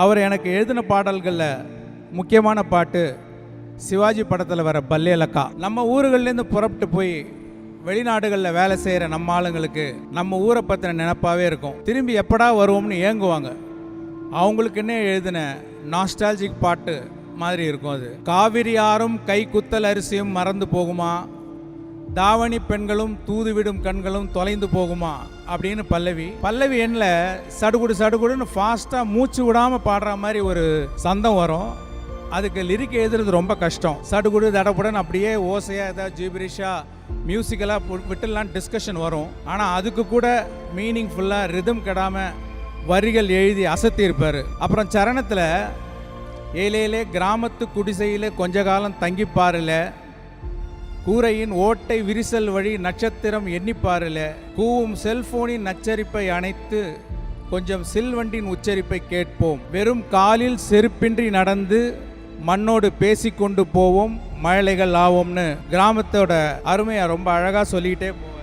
அவர் எனக்கு எழுதின பாடல்களில் முக்கியமான பாட்டு சிவாஜி படத்தில் வர பல்லேலக்கா. நம்ம ஊர்கள்லேருந்து புறப்பட்டு போய் வெளிநாடுகளில் வேலை செய்கிற நம்ம ஆளுங்களுக்கு நம்ம ஊரை பற்றின நினப்பாகவே இருக்கும். திரும்பி எப்படா வருவோம்னு ஏங்குவாங்க. அவங்களுக்குன்னே எழுதின நாஸ்டாலஜிக் பாட்டு மாதிரி இருக்கும் அது. காவிரி ஆறும் கை குத்தல் அரிசியும் மறந்து போகுமா, தாவணி பெண்களும் தூதுவிடும் கண்களும் தொலைந்து போகுமா அப்படின்னு பல்லவி எண்ணில் சடுகுடு சடுகுடுன்னு ஃபாஸ்ட்டாக மூச்சு விடாமல் பாடுற மாதிரி ஒரு சந்தம் வரும். அதுக்கு லிரிக் எழுதுறது ரொம்ப கஷ்டம். சடுகுடு தடப்புடன் அப்படியே ஓசையாக ஏதாவது ஜீப்ரிஷாக மியூசிக்கலாக விட்டுலாம் டிஸ்கஷன் வரும். ஆனால் அதுக்கு கூட மீனிங்ஃபுல்லாக ரிதம் கெடாமல் வரிகள் எழுதி அசத்தி இருப்பார். அப்புறம் சரணத்தில் ஏலேலே கிராமத்து குடிசையில் கொஞ்ச காலம் தங்கிப்பாருல, கூரையின் ஓட்டை விரிசல் வழி நட்சத்திரம் எண்ணிப்பாருல, கூவும் செல்போனின் நச்சரிப்பை அணைத்து கொஞ்சம் சில்வண்டின் உச்சரிப்பை கேட்போம், வெறும் காலில் செருப்பின்றி நடந்து மண்ணோடு பேசிக்கொண்டு போவோம், மழலைகள் ஆவோம்னு கிராமத்தோட அருமையை ரொம்ப அழகாக சொல்லிக்கிட்டே போவோம்.